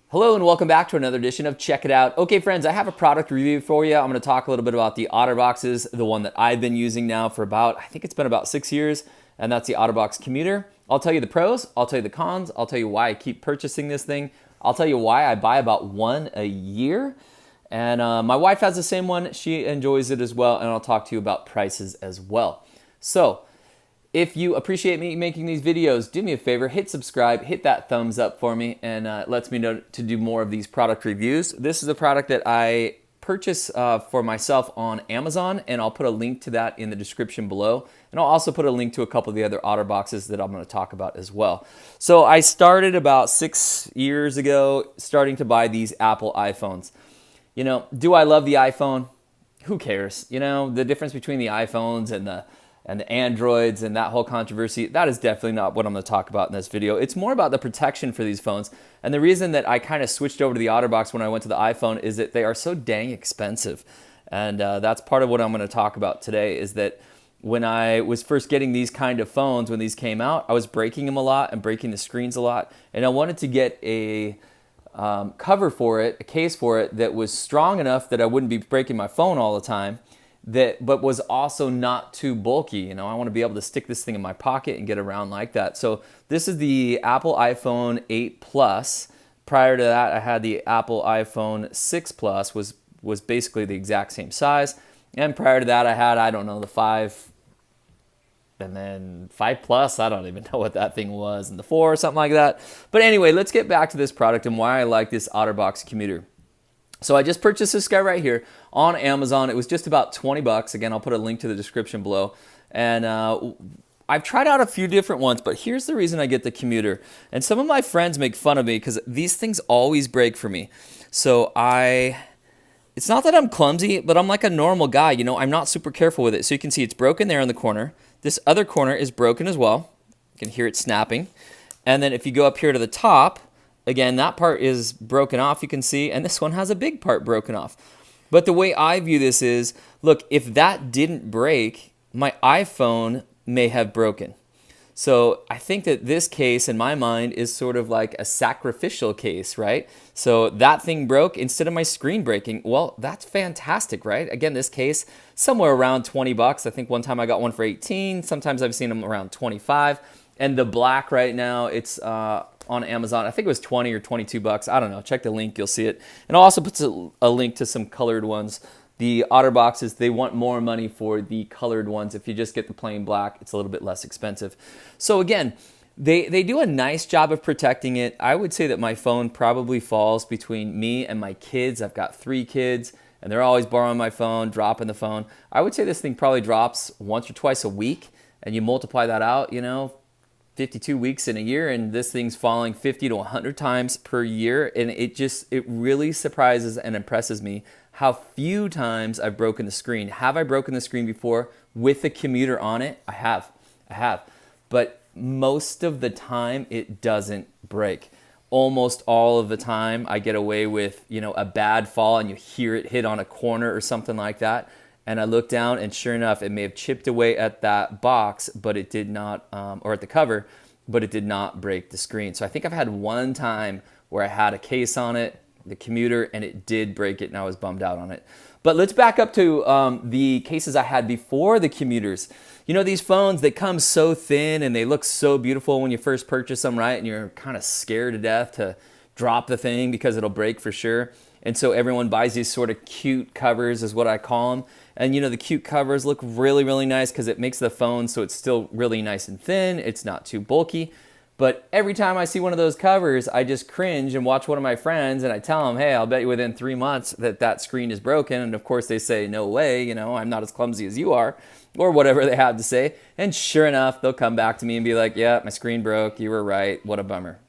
Hello and welcome back to another edition of Check It Out. Okay friends, I have a product review for you. I'm going to talk a little bit about the Otter Boxes, the one that I've been using now for I think it's been about 6 years, and that's the Otter Box Commuter. I'll tell you the pros, I'll tell you the cons, I'll tell you why I keep purchasing this thing, I'll tell you why I buy about one a year, and my wife has the same one, she enjoys it as well, and I'll talk to you about prices as well. So, if you appreciate me making these videos, do me a favor, hit subscribe, hit that thumbs up for me, and it lets me know to do more of these product reviews. This is a product that I purchased for myself on Amazon, and I'll put a link to that in the description below. And I'll also put a link to a couple of the other Otter boxes that I'm going to talk about as well. So I started about 6 years ago starting to buy these Apple iPhones. You know, do I love the iPhone? Who cares? You know, the difference between the iPhones and the Androids and that whole controversy, that is definitely not what I'm going to talk about in this video. It's more about the protection for these phones. And the reason that I kind of switched over to the OtterBox when I went to the iPhone is that they are so dang expensive. And that's part of what I'm going to talk about today, is that when I was first getting these kind of phones, when these came out, I was breaking them a lot and breaking the screens a lot. And I wanted to get a cover for it, a case for it that was strong enough that I wouldn't be breaking my phone all the time, but was also not too bulky. You know, I want to be able to stick this thing in my pocket and get around like that. So this is the Apple iPhone 8 Plus. Prior to that, I had the Apple iPhone 6 Plus, was basically the exact same size. And prior to that, I had, I don't know, the 5, and then 5 Plus, I don't even know what that thing was, and the 4 or something like that. But anyway, let's get back to this product and why I like this Otter Box Commuter. So I just purchased this guy right here on Amazon. It was just about 20 bucks. Again, I'll put a link to the description below. And I've tried out a few different ones, but here's the reason I get the Commuter. And some of my friends make fun of me because these things always break for me. So it's not that I'm clumsy, but I'm like a normal guy. You know, I'm not super careful with it. So you can see it's broken there in the corner. This other corner is broken as well. You can hear it snapping. And then if you go up here to the top, again, that part is broken off, you can see, and this one has a big part broken off. But the way I view this is, look, if that didn't break, my iPhone may have broken. So I think that this case, in my mind, is sort of like a sacrificial case, right? So that thing broke instead of my screen breaking. Well, that's fantastic, right? Again, this case, somewhere around 20 bucks. I think one time I got one for 18. Sometimes I've seen them around 25. And the black right now, it's on Amazon. I think it was 20 or 22 bucks. I don't know. Check the link. You'll see it. And I'll also put a link to some colored ones. The Otter boxes, they want more money for the colored ones. If you just get the plain black, it's a little bit less expensive. So again, they do a nice job of protecting it. I would say that my phone probably falls between me and my kids. I've got 3 kids, and they're always borrowing my phone, dropping the phone. I would say this thing probably drops once or twice a week, and you multiply that out, you know, 52 weeks in a year, and this thing's falling 50 to 100 times per year. And it really surprises and impresses me how few times I've broken the screen. Have I broken the screen before with the Commuter on it? I have. But most of the time it doesn't break. Almost all of the time I get away with, you know, a bad fall and you hear it hit on a corner or something like that. And I look down, and sure enough, it may have chipped away at that box, but it did not, or at the cover, but it did not break the screen. So I think I've had one time where I had a case on it, the Commuter, and it did break it, and I was bummed out on it. But let's back up to the cases I had before the Commuters. You know, these phones, they come so thin, and they look so beautiful when you first purchase them, right? And you're kind of scared to death to drop the thing because it'll break for sure. And so everyone buys these sort of cute covers, is what I call them. And you know, the cute covers look really, really nice because it makes the phone so it's still really nice and thin. It's not too bulky. But every time I see one of those covers, I just cringe and watch one of my friends, and I tell them, hey, I'll bet you within 3 months that screen is broken. And of course they say, no way, you know, I'm not as clumsy as you are, or whatever they have to say. And sure enough, they'll come back to me and be like, yeah, my screen broke. You were right. What a bummer.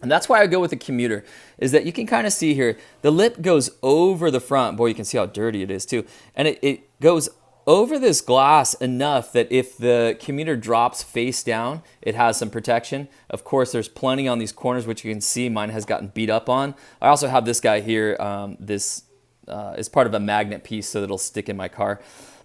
And that's why I go with the Commuter, is that you can kind of see here, the lip goes over the front. Boy, you can see how dirty it is too. And it goes over this glass enough that if the Commuter drops face down, it has some protection. Of course, there's plenty on these corners, which you can see mine has gotten beat up on. I also have this guy here. This is part of a magnet piece so that it'll stick in my car.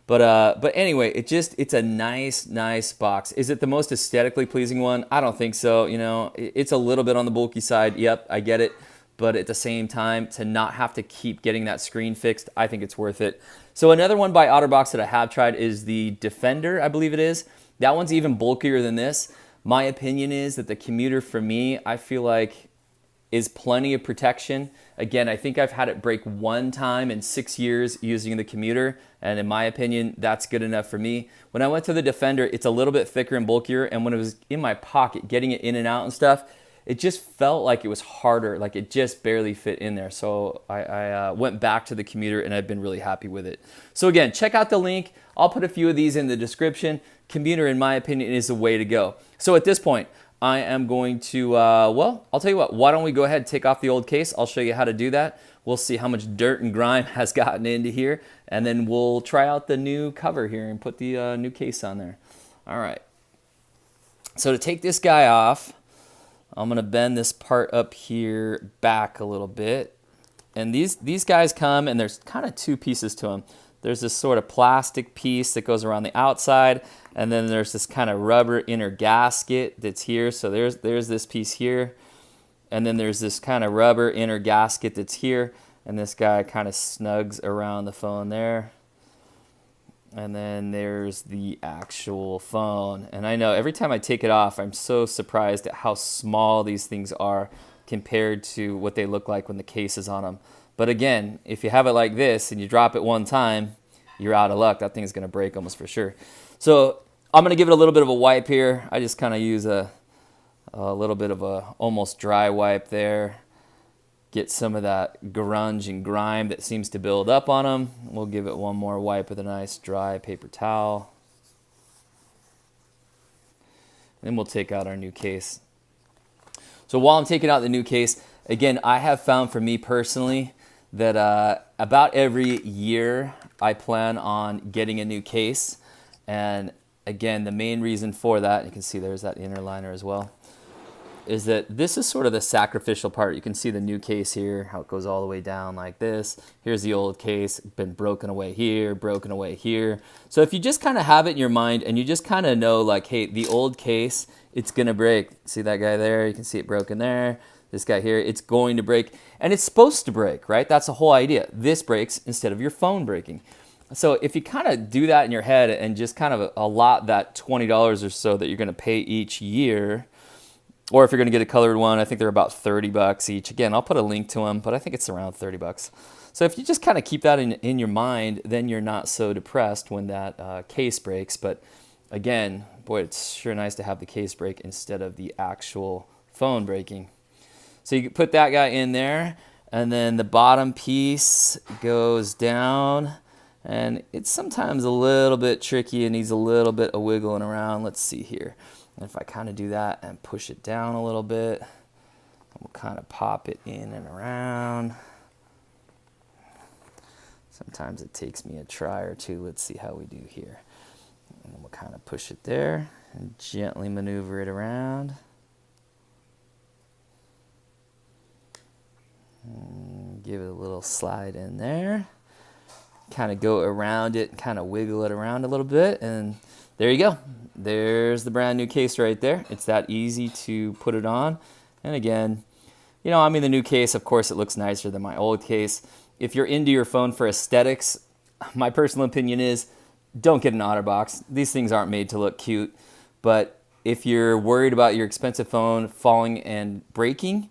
But anyway, it's a nice box. Is it the most aesthetically pleasing one? I don't think so. You know, it's a little bit on the bulky side. Yep, I get it. but at the same time, to not have to keep getting that screen fixed, I think it's worth it. So another one by OtterBox that I have tried is the Defender, I believe it is. That one's even bulkier than this. My opinion is that the Commuter, for me, I feel like is plenty of protection. Again, I think I've had it break one time in 6 years using the Commuter, and in my opinion, that's good enough for me. When I went to the Defender, it's a little bit thicker and bulkier, and when it was in my pocket, getting it in and out and stuff, it just felt like it was harder, like it just barely fit in there. So I went back to the Commuter, and I've been really happy with it. So again, check out the link. I'll put a few of these in the description. Commuter, in my opinion, is the way to go. So at this point, I am going to, well, I'll tell you what, why don't we go ahead and take off the old case? I'll show you how to do that. We'll see how much dirt and grime has gotten into here, and then we'll try out the new cover here and put the new case on there. All right. So to take this guy off, I'm going to bend this part up here back a little bit. And these guys come, and there's kind of two pieces to them. There's this sort of plastic piece that goes around the outside, and then there's this kind of rubber inner gasket that's here. So there's this piece here, and then there's this kind of rubber inner gasket that's here, and this guy kind of snugs around the phone there. And then there's the actual phone. And I know every time I take it off, I'm so surprised at how small these things are compared to what they look like when the case is on them. But again, if you have it like this and you drop it one time, you're out of luck. That thing's going to break almost for sure. So I'm going to give it a little bit of a wipe here. I just kind of use a little bit of a almost dry wipe there. Get some of that grunge and grime that seems to build up on them. We'll give it one more wipe with a nice dry paper towel. Then we'll take out our new case. So while I'm taking out the new case, again, I have found for me personally that about every year I plan on getting a new case. And again, the main reason for that, you can see there's that inner liner as well, is that this is sort of the sacrificial part. You can see the new case here, how it goes all the way down like this. Here's the old case, been broken away here, broken away here. So if you just kind of have it in your mind and you just kind of know like, hey, the old case, it's gonna break. See that guy there? You can see it broken there. This guy here, it's going to break. And it's supposed to break, right? That's the whole idea. This breaks instead of your phone breaking. So if you kind of do that in your head and just kind of allot that $20 or so that you're gonna pay each year, or if you're going to get a colored one, I think they're about 30 bucks each. Again, I'll put a link to them, but I think it's around 30 bucks. So if you just kind of keep that in your mind, then you're not so depressed when that case breaks. But again, boy, it's sure nice to have the case break instead of the actual phone breaking. So you can put that guy in there, and then the bottom piece goes down, and it's sometimes a little bit tricky and needs a little bit of wiggling around. Let's see here. And if I kind of do that and push it down a little bit, we'll kind of pop it in and around. Sometimes it takes me a try or two. Let's see how we do here. And then we'll kind of push it there and gently maneuver it around. And give it a little slide in there. Kind of go around it, kind of wiggle it around a little bit, and there you go. There's the brand new case right there. It's that easy to put it on. And again, you know, I mean, the new case, of course, it looks nicer than my old case. If you're into your phone for aesthetics, my personal opinion is don't get an OtterBox. These things aren't made to look cute. But if you're worried about your expensive phone falling and breaking,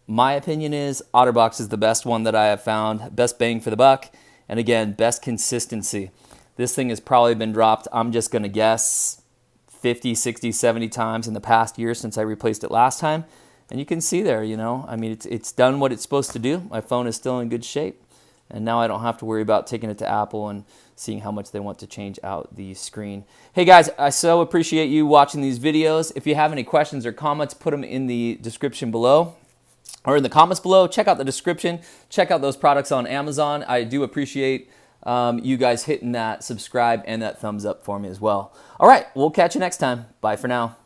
my opinion is OtterBox is the best one that I have found. Best bang for the buck. And again, best consistency. This thing has probably been dropped, I'm just going to guess, 50, 60, 70 times in the past year since I replaced it last time. And you can see there, you know, I mean, it's done what it's supposed to do. My phone is still in good shape. And now I don't have to worry about taking it to Apple and seeing how much they want to change out the screen. Hey guys, I so appreciate you watching these videos. If you have any questions or comments, put them in the description below. Or in the comments below. Check out the description. Check out those products on Amazon. I do appreciate you guys hitting that subscribe and that thumbs up for me as well. All right, we'll catch you next time. Bye for now.